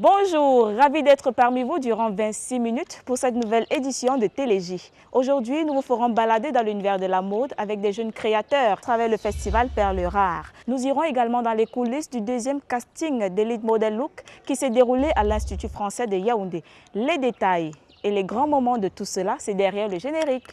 Bonjour, ravi d'être parmi vous durant 26 minutes pour cette nouvelle édition de Téléj. Aujourd'hui, nous vous ferons balader dans l'univers de la mode avec des jeunes créateurs à travers le festival Perles Rares. Nous irons également dans les coulisses du deuxième casting d'Elite Model Look qui s'est déroulé à l'Institut français de Yaoundé. Les détails et les grands moments de tout cela, c'est derrière le générique.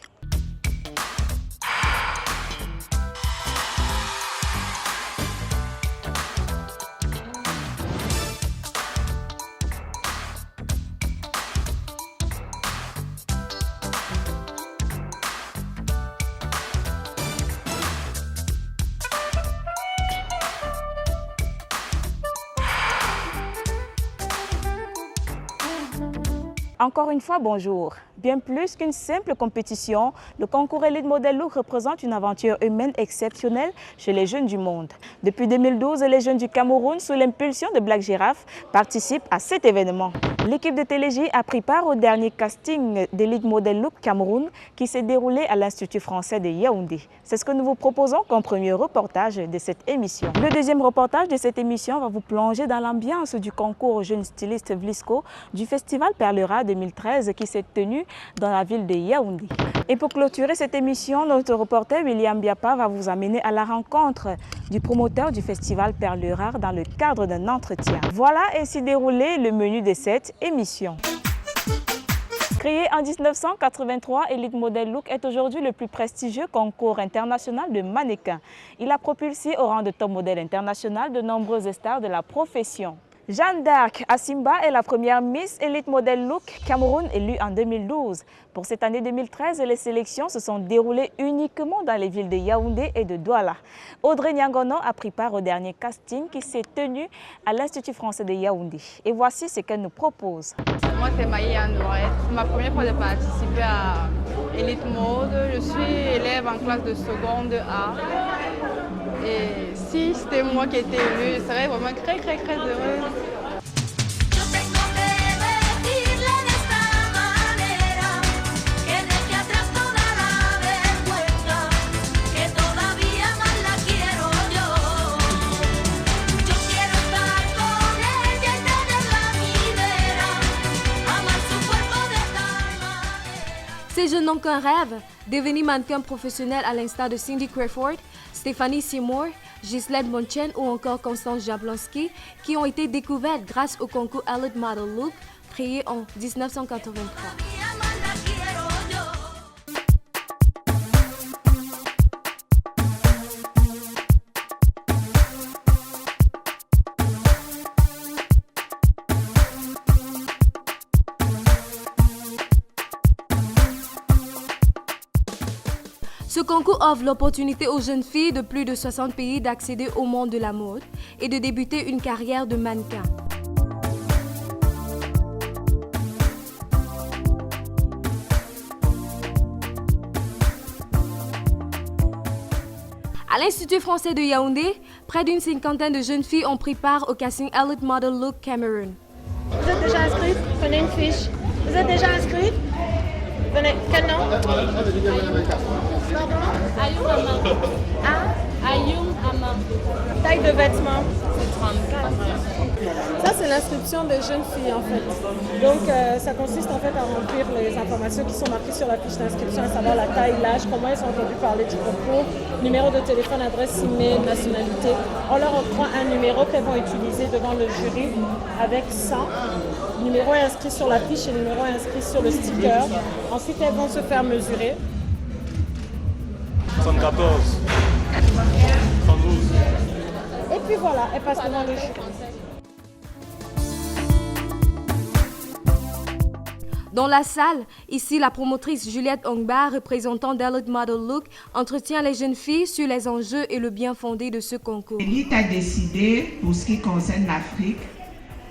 Encore une fois, bonjour. Bien plus qu'une simple compétition, le concours Elite Model Look représente une aventure humaine exceptionnelle chez les jeunes du monde. Depuis 2012, les jeunes du Cameroun, sous l'impulsion de Black Giraffe, participent à cet événement. L'équipe de Téléj a pris part au dernier casting d'Elite Model Look Cameroun qui s'est déroulé à l'Institut français de Yaoundé. C'est ce que nous vous proposons comme premier reportage de cette émission. Le deuxième reportage de cette émission va vous plonger dans l'ambiance du concours Jeunes Stylistes Vlisco du festival Perles Rares 2013 qui s'est tenu dans la ville de Yaoundé. Et pour clôturer cette émission, notre reporter William Biapa va vous amener à la rencontre du promoteur du festival Perles Rares dans le cadre d'un entretien. Voilà ainsi déroulé le menu de cette émission. Créé en 1983, Elite Model Look est aujourd'hui le plus prestigieux concours international de mannequins. Il a propulsé au rang de top modèle international de nombreuses stars de la profession. Jeanne d'Arc Asimba est la première Miss Elite Model Look Cameroun élue en 2012. Pour cette année 2013, les sélections se sont déroulées uniquement dans les villes de Yaoundé et de Douala. Audrey Nyangono a pris part au dernier casting qui s'est tenu à l'Institut français de Yaoundé. Et voici ce qu'elle nous propose. Moi, c'est Maïe Anouret. C'est ma première fois de participer à Elite Mode. Je suis élève en classe de seconde A. Et si c'était moi qui étais élue, je serais vraiment très heureuse. Ces jeunes n'ont qu'un rêve, devenir mannequin professionnel à l'instar de Cindy Crawford, Stéphanie Seymour, Ghislaine Bonchen ou encore Constance Jablonski, qui ont été découvertes grâce au concours Elite Model Look créé en 1983. Ce concours offre l'opportunité aux jeunes filles de plus de 60 pays d'accéder au monde de la mode et de débuter une carrière de mannequin. À l'Institut français de Yaoundé, près d'une cinquantaine de jeunes filles ont pris part au casting Elite Model Look Cameroun. Vous êtes déjà inscrite? Prenez une fiche. Vous êtes déjà inscrite? Venez. Quel nom? Pardon? Ayoum Ama. Ah? Ayoum Ama. Taille de vêtements? C'est 34. Ça, c'est l'inscription des jeunes filles, en fait. Donc, ça consiste, en fait, à remplir les informations qui sont marquées sur la fiche d'inscription, à savoir la taille, l'âge, comment elles ont entendu parler du concours, numéro de téléphone, adresse email, nationalité. On leur octroie un numéro qu'elles vont utiliser devant le jury avec 100. Le numéro est inscrit sur la fiche et le numéro est inscrit sur le sticker. Ensuite, elles vont se faire mesurer. 74, 112. Et puis voilà, elles passent devant le jury. Dans la salle, ici, la promotrice Juliette Ongba, représentant d'Elite Model Look, entretient les jeunes filles sur les enjeux et le bien fondé de ce concours. Elite a décidé, pour ce qui concerne l'Afrique,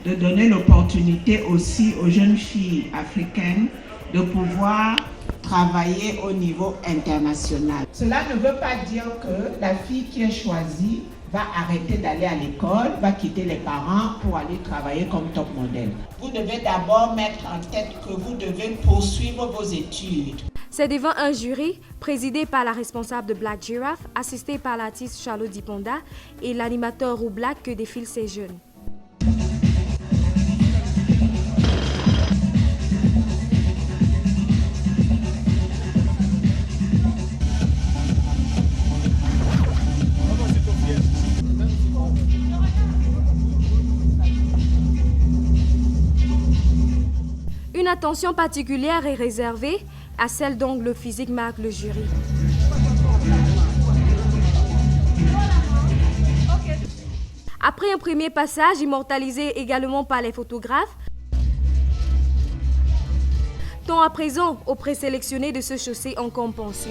de donner l'opportunité aussi aux jeunes filles africaines de pouvoir travailler au niveau international. Cela ne veut pas dire que la fille qui est choisie va arrêter d'aller à l'école, va quitter les parents pour aller travailler comme top modèle. Vous devez d'abord mettre en tête que vous devez poursuivre vos études. C'est devant un jury présidé par la responsable de Black Giraffe, assisté par l'artiste Charlotte Diponda et l'animateur Roux Black que défilent ces jeunes. Une attention particulière est réservée à celle dont le physique marque le jury. Après un premier passage immortalisé également par les photographes, temps à présent aux présélectionnés de se chausser en compensé.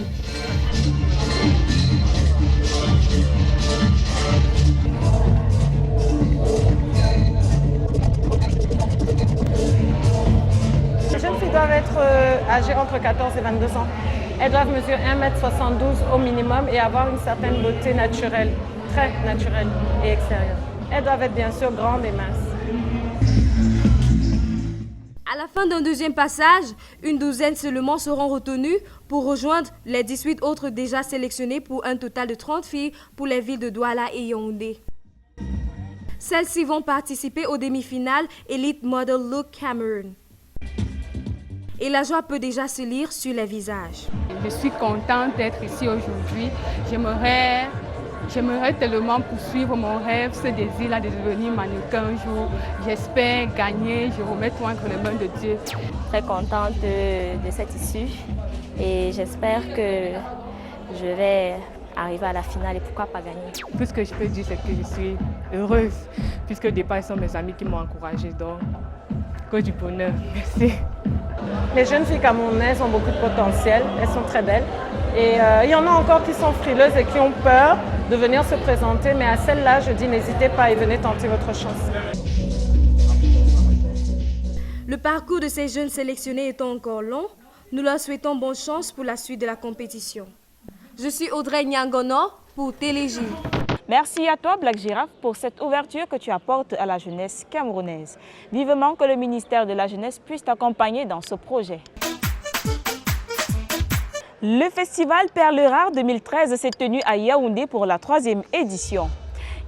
Les jeunes filles doivent être âgées entre 14 et 22 ans. Elles doivent mesurer 1,72 m au minimum et avoir une certaine beauté naturelle, très naturelle et extérieure. Elles doivent être bien sûr grandes et minces. À la fin d'un deuxième passage, une douzaine seulement seront retenues pour rejoindre les 18 autres déjà sélectionnées pour un total de 30 filles pour les villes de Douala et Yaoundé. Celles-ci vont participer aux demi-finales Elite Model Look Cameroun. Et la joie peut déjà se lire sur les visages. Je suis contente d'être ici aujourd'hui. J'aimerais tellement poursuivre mon rêve, ce désir-là de devenir mannequin un jour. J'espère gagner, je remets tout entre les mains de Dieu. Très contente de cette issue et j'espère que je vais arriver à la finale et pourquoi pas gagner. Tout ce que je peux dire, c'est que je suis heureuse puisque au départ, ce sont mes amis qui m'ont encouragée. Donc, que du bonheur. Merci. Les jeunes filles camerounaises ont beaucoup de potentiel, elles sont très belles. Et il y en a encore qui sont frileuses et qui ont peur de venir se présenter, mais à celles-là, je dis n'hésitez pas et venez tenter votre chance. Le parcours de ces jeunes sélectionnés étant encore long, nous leur souhaitons bonne chance pour la suite de la compétition. Je suis Audrey Nyangono pour TéléJ. Merci à toi, Black Giraffe, pour cette ouverture que tu apportes à la jeunesse camerounaise. Vivement que le ministère de la Jeunesse puisse t'accompagner dans ce projet. Le festival Perles Rares 2013 s'est tenu à Yaoundé pour la 3e édition.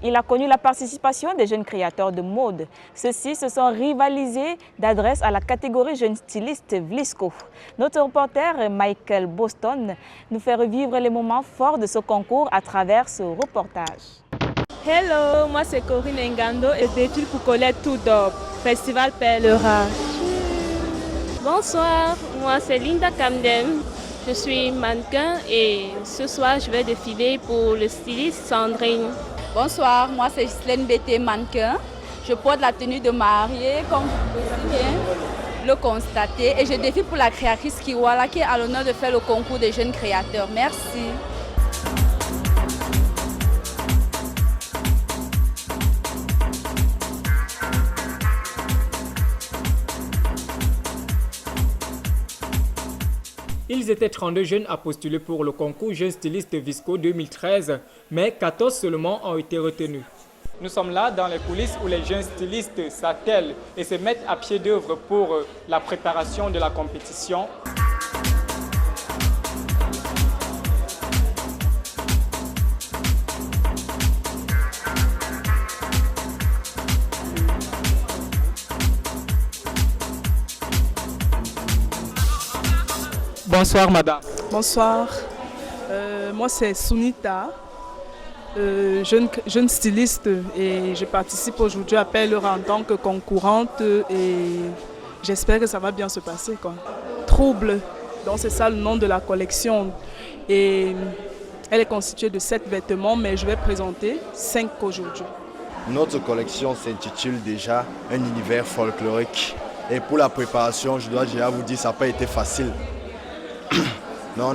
Il a connu la participation des jeunes créateurs de mode. Ceux-ci se sont rivalisés d'adresse à la catégorie jeune styliste Vlisco. Notre reporter Michael Boston nous fait revivre les moments forts de ce concours à travers ce reportage. Hello, moi c'est Corinne Ngando et d'études pour Colette Tout-Dop, Festival Perles Rares. Bonsoir, moi c'est Linda Camden. Je suis mannequin et ce soir je vais défiler pour le styliste Sandrine. Bonsoir, moi c'est Gislaine BT, mannequin. Je porte la tenue de mariée, comme vous pouvez bien le constater. Et je défile pour la créatrice Kiwala qui est à l'honneur de faire le concours des jeunes créateurs. Merci. Ils étaient 32 jeunes à postuler pour le concours Jeune Styliste Visco 2013, mais 14 seulement ont été retenus. Nous sommes là dans les coulisses où les jeunes stylistes s'attellent et se mettent à pied d'œuvre pour la préparation de la compétition. Bonsoir madame. Bonsoir, moi c'est Sunita, jeune styliste et je participe aujourd'hui à Perles Rares en tant que concourante et j'espère que ça va bien se passer, quoi. Trouble, donc c'est ça le nom de la collection et elle est constituée de 7 vêtements mais je vais présenter 5 aujourd'hui. Notre collection s'intitule déjà Un univers folklorique et pour la préparation je dois déjà vous dire ça n'a pas été facile. Non,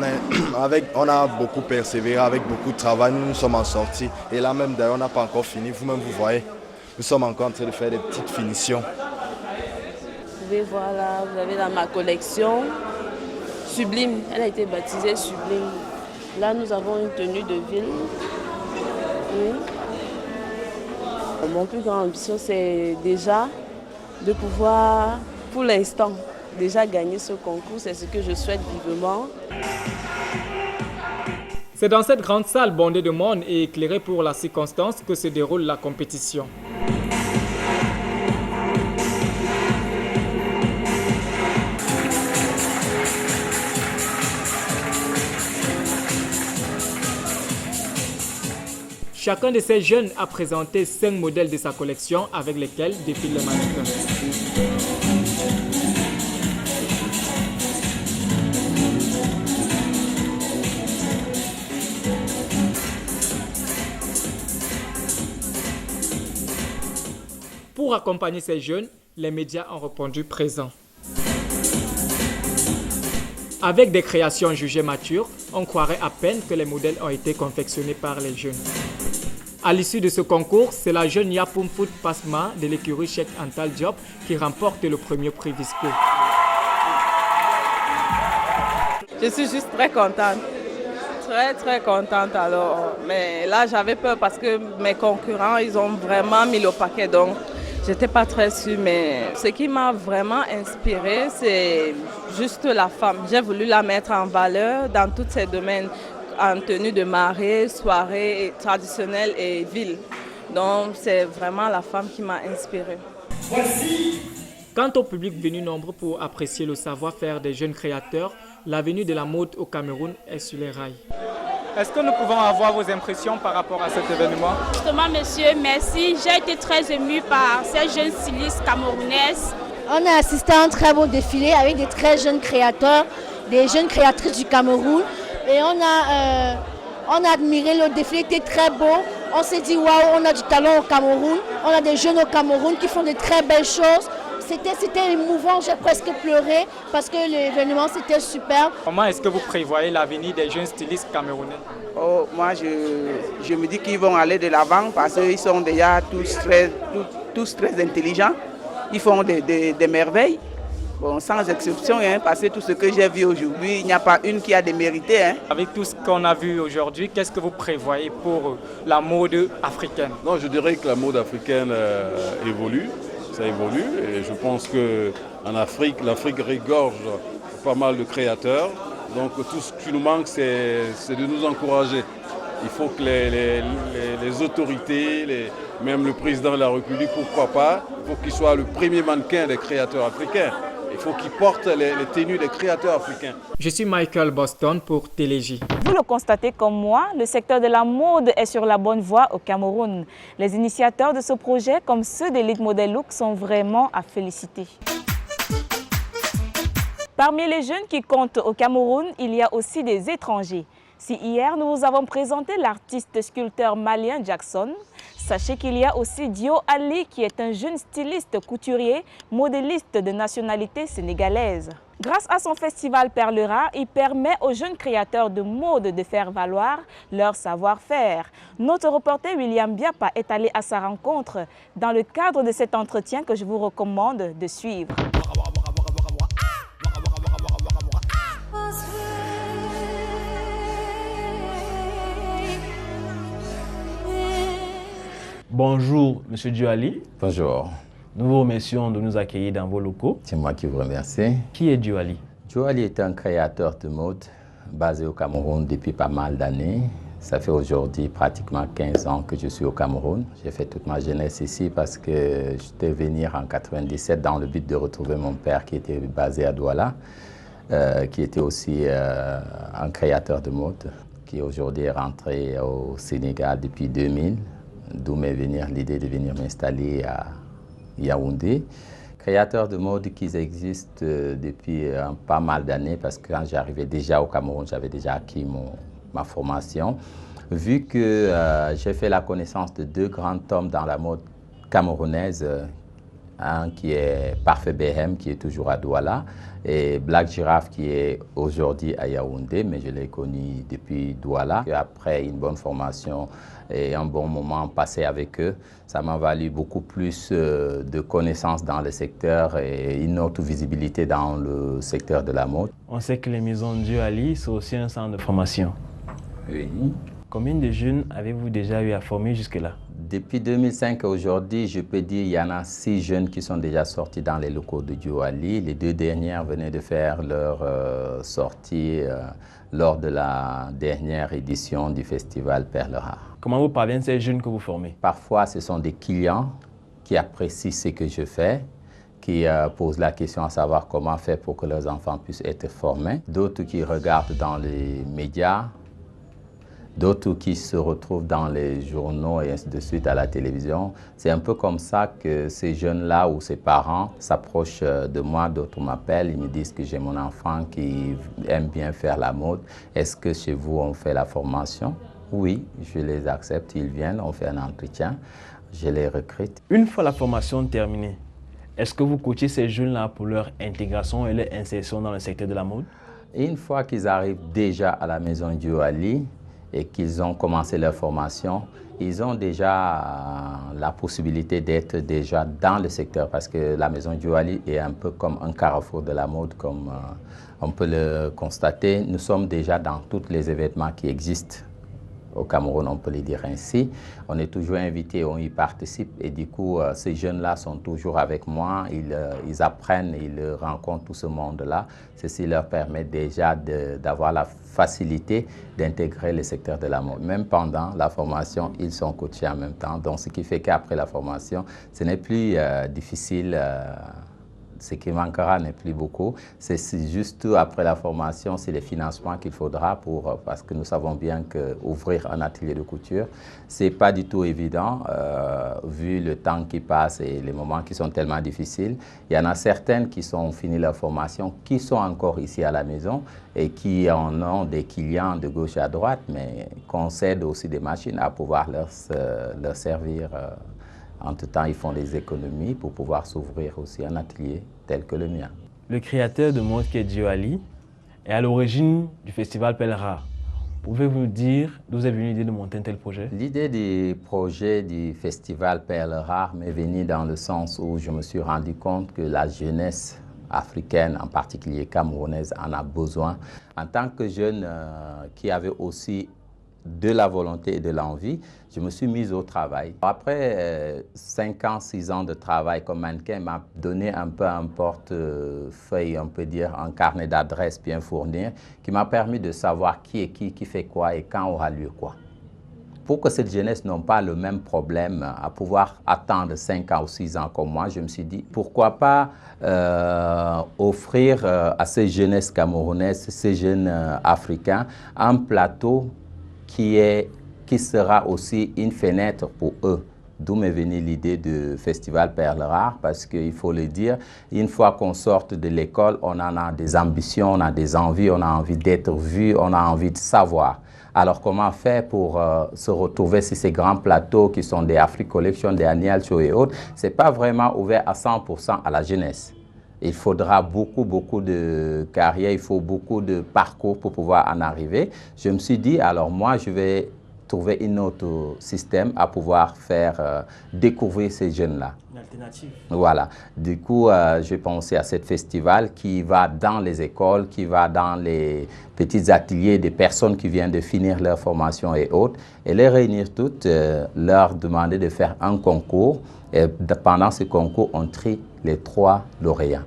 on a beaucoup persévéré, avec beaucoup de travail, nous sommes en sortie. Et là même d'ailleurs, on n'a pas encore fini, vous-même vous voyez. Nous sommes encore en train de faire des petites finitions. Vous pouvez voir là, vous avez dans ma collection Sublime, elle a été baptisée Sublime. Là nous avons une tenue de ville. Oui. Mon plus grande ambition c'est déjà de pouvoir, pour l'instant, déjà gagner ce concours, c'est ce que je souhaite vivement. C'est dans cette grande salle bondée de monde et éclairée pour la circonstance que se déroule la compétition. Chacun de ces jeunes a présenté 5 modèles de sa collection avec lesquels défilent les mannequins. Pour accompagner ces jeunes, les médias ont répondu présent. Avec des créations jugées matures, on croirait à peine que les modèles ont été confectionnés par les jeunes. À l'issue de ce concours, c'est la jeune Yapoumfout Pasma de l'écurie Cheikh Antal Diop qui remporte le premier prix Visco. Je suis juste très contente. Très contente alors. Mais là, j'avais peur parce que mes concurrents, ils ont vraiment mis le paquet. Donc, j'étais pas très sûre. Mais ce qui m'a vraiment inspirée, c'est juste la femme. J'ai voulu la mettre en valeur dans tous ces domaines, en tenue de mariée, soirée traditionnelle et ville. Donc, c'est vraiment la femme qui m'a inspirée. Quant au public venu nombreux pour apprécier le savoir-faire des jeunes créateurs, l'avenue de la mode au Cameroun est sur les rails. Est-ce que nous pouvons avoir vos impressions par rapport à cet événement? Justement, monsieur, merci. J'ai été très émue par ces jeunes stylistes camerounaises. On a assisté à un très beau défilé avec des très jeunes créateurs, des jeunes créatrices du Cameroun. Et on a admiré le défilé, était très beau. On s'est dit, waouh, on a du talent au Cameroun. On a des jeunes au Cameroun qui font de très belles choses. C'était émouvant, j'ai presque pleuré parce que l'événement c'était super. Comment est-ce que vous prévoyez l'avenir des jeunes stylistes camerounais? Moi, je me dis qu'ils vont aller de l'avant parce qu'ils sont déjà tous très intelligents. Ils font des merveilles. Bon, sans exception, parce que tout ce que j'ai vu aujourd'hui, il n'y a pas une qui a démérité. Avec tout ce qu'on a vu aujourd'hui, qu'est-ce que vous prévoyez pour la mode africaine? Non, je dirais que la mode africaine évolue. Ça évolue et je pense qu'en Afrique, l'Afrique regorge pas mal de créateurs. Donc tout ce qui nous manque, c'est de nous encourager. Il faut que les autorités, même le président de la République, pourquoi pas, il faut qu'il soit le premier mannequin des créateurs africains. Il faut qu'il porte les tenues des créateurs africains. Je suis Michael Boston pour Téléj. Vous le constatez comme moi, le secteur de la mode est sur la bonne voie au Cameroun. Les initiateurs de ce projet, comme ceux d'Elite Model Look, sont vraiment à féliciter. Parmi les jeunes qui comptent au Cameroun, il y a aussi des étrangers. Si hier, nous vous avons présenté l'artiste sculpteur malien Jackson, sachez qu'il y a aussi Dio Ali qui est un jeune styliste couturier, modéliste de nationalité sénégalaise. Grâce à son festival Perlera, il permet aux jeunes créateurs de mode de faire valoir leur savoir-faire. Notre reporter William Biapa est allé à sa rencontre dans le cadre de cet entretien que je vous recommande de suivre. Bonjour, Monsieur Dioali. Bonjour. Nous vous remercions de nous accueillir dans vos locaux. C'est moi qui vous remercie. Qui est Dioali? Dioali est un créateur de mode basé au Cameroun depuis pas mal d'années. Ça fait aujourd'hui pratiquement 15 ans que je suis au Cameroun. J'ai fait toute ma jeunesse ici parce que je devais venir en 97 dans le but de retrouver mon père qui était basé à Douala, qui était aussi un créateur de mode, qui aujourd'hui est rentré au Sénégal depuis 2000. D'où m'est venue l'idée de venir m'installer à Yaoundé. Créateur de mode qui existe depuis pas mal d'années parce que quand j'arrivais déjà au Cameroun, j'avais déjà acquis ma formation. Vu que j'ai fait la connaissance de deux grands hommes dans la mode camerounaise, un qui est Parfait Behem, qui est toujours à Douala, et Black Giraffe, qui est aujourd'hui à Yaoundé, mais je l'ai connu depuis Douala. Et après une bonne formation et un bon moment passé avec eux, ça m'a valu beaucoup plus de connaissances dans le secteur et une autre visibilité dans le secteur de la mode. On sait que les maisons Dioali, c'est aussi un centre de formation. Oui. Combien de jeunes avez-vous déjà eu à former jusque-là? Depuis 2005 à aujourd'hui, je peux dire qu'il y en a 6 jeunes qui sont déjà sortis dans les locaux de Dioali. Les 2 dernières venaient de faire leur sortie lors de la dernière édition du festival Perlera. Comment vous parviennent ces jeunes que vous formez? Parfois, ce sont des clients qui apprécient ce que je fais, qui posent la question à savoir comment faire pour que leurs enfants puissent être formés. D'autres qui regardent dans les médias, d'autres qui se retrouvent dans les journaux et ainsi de suite à la télévision. C'est un peu comme ça que ces jeunes-là ou ces parents s'approchent de moi, d'autres m'appellent, ils me disent que j'ai mon enfant qui aime bien faire la mode. Est-ce que chez vous on fait la formation? Oui, je les accepte, ils viennent, on fait un entretien, je les recrute. Une fois la formation terminée, est-ce que vous coachez ces jeunes-là pour leur intégration et leur insertion dans le secteur de la mode? Une fois qu'ils arrivent déjà à la maison Dioali et qu'ils ont commencé leur formation, ils ont déjà la possibilité d'être déjà dans le secteur parce que la maison Dioali est un peu comme un carrefour de la mode, comme on peut le constater. Nous sommes déjà dans tous les événements qui existent au Cameroun, on peut le dire ainsi. On est toujours invités, on y participe et du coup, ces jeunes-là sont toujours avec moi. Ils apprennent, ils rencontrent tout ce monde-là. Ceci leur permet déjà d'avoir la facilité d'intégrer le secteur de la mode. Même pendant la formation, ils sont coachés en même temps. Donc, ce qui fait qu'après la formation, ce n'est plus difficile. Ce qui manquera n'est plus beaucoup. C'est juste après la formation, c'est les financements qu'il faudra parce que nous savons bien qu'ouvrir un atelier de couture, ce n'est pas du tout évident vu le temps qui passe et les moments qui sont tellement difficiles. Il y en a certaines qui ont fini leur formation, qui sont encore ici à la maison et qui en ont des clients de gauche à droite, mais qu'on cède aussi des machines à pouvoir leur servir. En tout temps, ils font des économies pour pouvoir s'ouvrir aussi un atelier tel que le mien. Le créateur de mode qui est Dioali est à l'origine du festival Perles Rares. Pouvez-vous nous dire d'où est venue l'idée de monter un tel projet? L'idée du projet du festival Perles Rares m'est venue dans le sens où je me suis rendu compte que la jeunesse africaine, en particulier camerounaise, en a besoin. En tant que jeune qui avait aussi de la volonté et de l'envie, je me suis mise au travail. Après 5 ans, 6 ans de travail comme mannequin, m'a donné un peu un portefeuille, on peut dire, un carnet d'adresses bien fourni, qui m'a permis de savoir qui est qui fait quoi et quand aura lieu quoi. Pour que cette jeunesse n'ait pas le même problème à pouvoir attendre 5 ans ou 6 ans comme moi, je me suis dit, pourquoi pas offrir à ces jeunesses camerounaises, ces jeunes africains, un plateau qui sera aussi une fenêtre pour eux. D'où m'est venue l'idée du festival Perles Rares, parce qu'il faut le dire, une fois qu'on sort de l'école, on en a des ambitions, on a des envies, on a envie d'être vu, on a envie de savoir. Alors comment faire pour se retrouver sur ces grands plateaux qui sont des Afrique Collection, des Annual Show et autres? Ce n'est pas vraiment ouvert à 100% à la jeunesse. Il faudra beaucoup de carrières, il faut beaucoup de parcours pour pouvoir en arriver. Je me suis dit, alors moi, je vais trouver un autre système à pouvoir faire découvrir ces jeunes-là. Une alternative. Voilà. Du coup, j'ai pensé à ce festival qui va dans les écoles, qui va dans les petits ateliers des personnes qui viennent de finir leur formation et autres, et les réunir toutes, leur demander de faire un concours. Et pendant ce concours, on trie les 3 lauréats.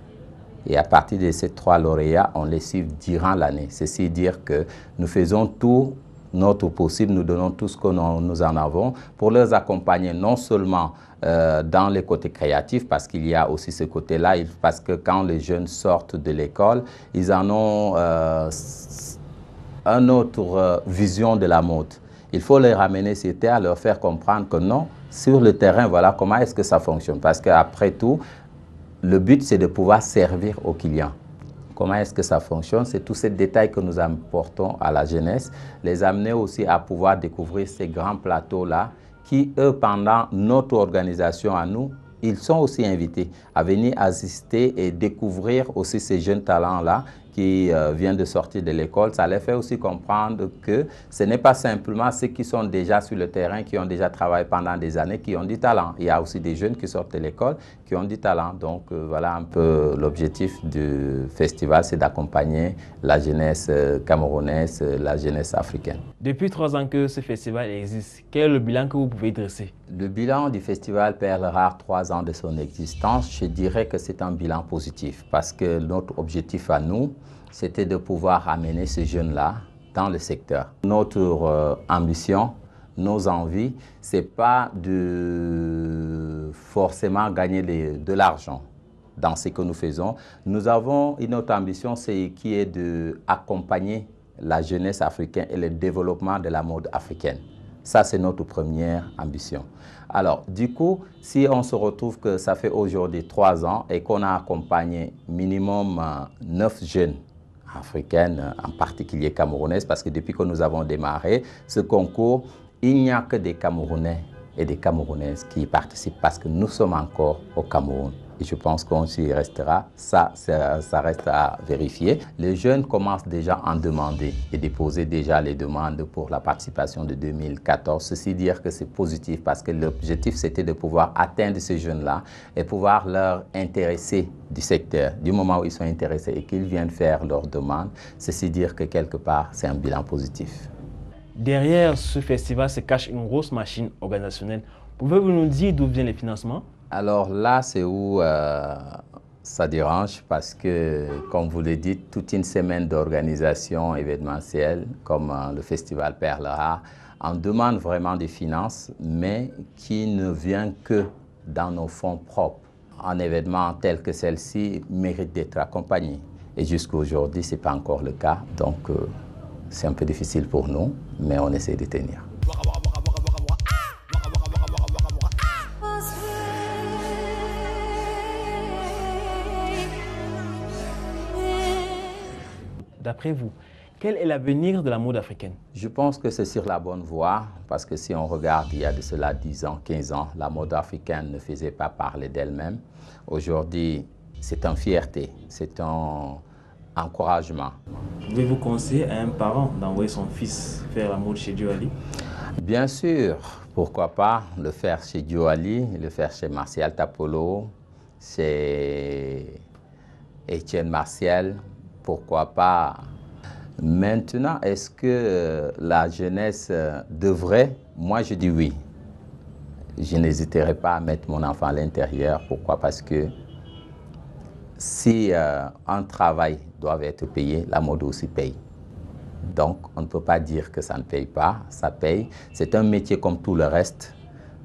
Et à partir de ces 3 lauréats, on les suit durant l'année. Ceci dire que nous faisons tout notre possible, nous donnons tout ce que nous en avons pour les accompagner non seulement dans les côtés créatifs, parce qu'il y a aussi ce côté-là, parce que quand les jeunes sortent de l'école, ils en ont une autre vision de la mode. Il faut les ramener sur terre, leur faire comprendre que non, sur le terrain, voilà comment est-ce que ça fonctionne. Parce qu'après tout, le but, c'est de pouvoir servir aux clients. Comment est-ce que ça fonctionne? C'est tous ces détails que nous apportons à la jeunesse, les amener aussi à pouvoir découvrir ces grands plateaux-là qui, eux, pendant notre organisation à nous, ils sont aussi invités à venir assister et découvrir aussi ces jeunes talents-là qui viennent de sortir de l'école. Ça les fait aussi comprendre que ce n'est pas simplement ceux qui sont déjà sur le terrain, qui ont déjà travaillé pendant des années, qui ont du talent. Il y a aussi des jeunes qui sortent de l'école, qui ont du talent. Donc voilà un peu l'objectif du festival, c'est d'accompagner la jeunesse camerounaise, la jeunesse africaine. Depuis 3 ans que ce festival existe, quel est le bilan que vous pouvez dresser? Le bilan du festival Perles Rares, 3 ans de son existence, je dirais que c'est un bilan positif parce que notre objectif à nous, c'était de pouvoir amener ces jeunes-là dans le secteur. Notre ambition, nos envies, ce n'est pas de forcément gagner de l'argent dans ce que nous faisons. Nous avons une autre ambition, qui est d'accompagner la jeunesse africaine et le développement de la mode africaine. Ça, c'est notre première ambition. Alors, du coup, si on se retrouve que ça fait aujourd'hui 3 ans et qu'on a accompagné minimum 9 jeunes africaine, en particulier camerounaise, parce que depuis que nous avons démarré ce concours, il n'y a que des Camerounais et des Camerounaises qui y participent parce que nous sommes encore au Cameroun. Et je pense qu'on s'y restera, ça reste à vérifier. Les jeunes commencent déjà à en demander et déposer déjà les demandes pour la participation de 2014. Ceci dire que c'est positif parce que l'objectif c'était de pouvoir atteindre ces jeunes-là et pouvoir leur intéresser du secteur. Du moment où ils sont intéressés et qu'ils viennent faire leurs demandes, ceci dire que quelque part c'est un bilan positif. Derrière ce festival se cache une grosse machine organisationnelle. Pouvez-vous nous dire d'où viennent les financements? Alors là, c'est où ça dérange parce que, comme vous le dites, toute une semaine d'organisation événementielle, comme le festival Perle Rare, en demande vraiment des finances, mais qui ne vient que dans nos fonds propres. Un événement tel que celle-ci mérite d'être accompagné. Et jusqu'à aujourd'hui, ce n'est pas encore le cas. Donc, c'est un peu difficile pour nous, mais on essaie de tenir. D'après vous, quel est l'avenir de la mode africaine? Je pense que c'est sur la bonne voie, parce que si on regarde, il y a de cela 10 ans, 15 ans, la mode africaine ne faisait pas parler d'elle-même. Aujourd'hui, c'est une fierté, c'est un encouragement. Pouvez-vous conseiller à un parent d'envoyer son fils faire la mode chez Dioali? Bien sûr, pourquoi pas le faire chez Dioali, le faire chez Martial Tapolo, chez Étienne Martial, pourquoi pas. Maintenant, est-ce que la jeunesse devrait? Moi, je dis oui. Je n'hésiterai pas à mettre mon enfant à l'intérieur. Pourquoi? Parce que si un travail doit être payé, la mode aussi paye. Donc, on ne peut pas dire que ça ne paye pas, ça paye. C'est un métier comme tout le reste.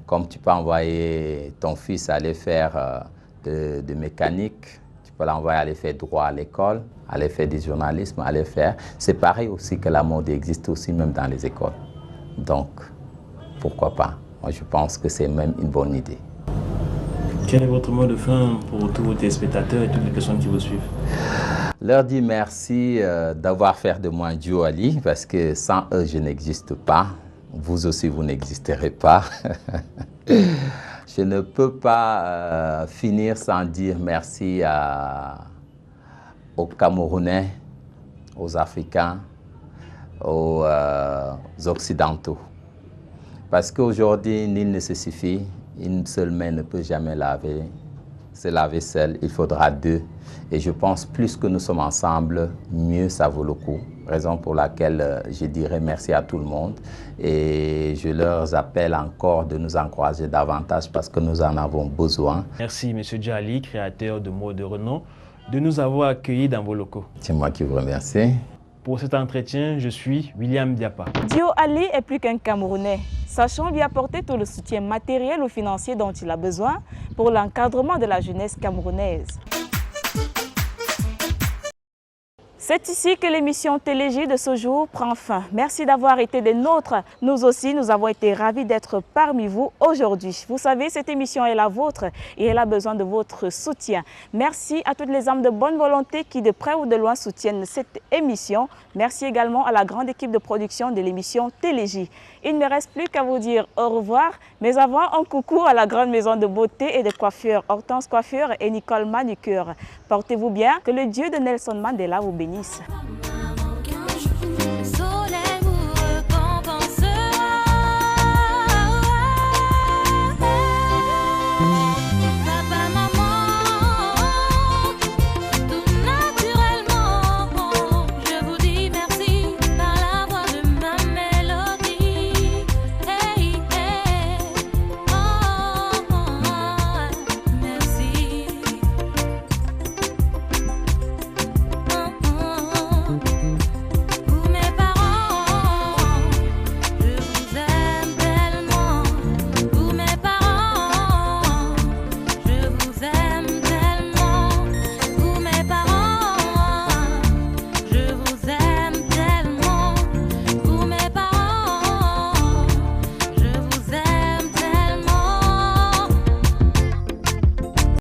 Comme tu peux envoyer ton fils aller faire de mécanique, tu peux l'envoyer aller faire droit à l'école, aller faire du journalisme, aller faire... C'est pareil aussi que la mode existe aussi même dans les écoles. Donc, pourquoi pas? Moi, je pense que c'est même une bonne idée. Quel est votre mot de fin pour tous vos téléspectateurs et toutes les personnes qui vous suivent? Leur dire merci d'avoir fait de moi un Dioali, parce que sans eux, je n'existe pas. Vous aussi, vous n'existerez pas. Je ne peux pas finir sans dire merci aux Camerounais, aux Africains, aux Occidentaux. Parce qu'aujourd'hui, nul ne se suffit. Une seule main ne peut jamais se laver seule. Il faudra deux. Et je pense plus que nous sommes ensemble, mieux ça vaut le coup. Raison pour laquelle je dirais merci à tout le monde. Et je leur appelle encore de nous encourager davantage parce que nous en avons besoin. Merci, M. Dioali, créateur de mode de renom, de nous avoir accueillis dans vos locaux. C'est moi qui vous remercie. Pour cet entretien, je suis William Diapa. Dioali est plus qu'un Camerounais, sachant lui apporter tout le soutien matériel ou financier dont il a besoin pour l'encadrement de la jeunesse camerounaise. C'est ici que l'émission Télégie de ce jour prend fin. Merci d'avoir été des nôtres. Nous aussi, nous avons été ravis d'être parmi vous aujourd'hui. Vous savez, cette émission est la vôtre et elle a besoin de votre soutien. Merci à toutes les âmes de bonne volonté qui, de près ou de loin, soutiennent cette émission. Merci également à la grande équipe de production de l'émission Télégie. Il ne me reste plus qu'à vous dire au revoir. Mais avant, un coucou à la grande maison de beauté et de coiffure Hortense Coiffure et Nicole Manucure. Portez-vous bien, que le Dieu de Nelson Mandela vous bénisse.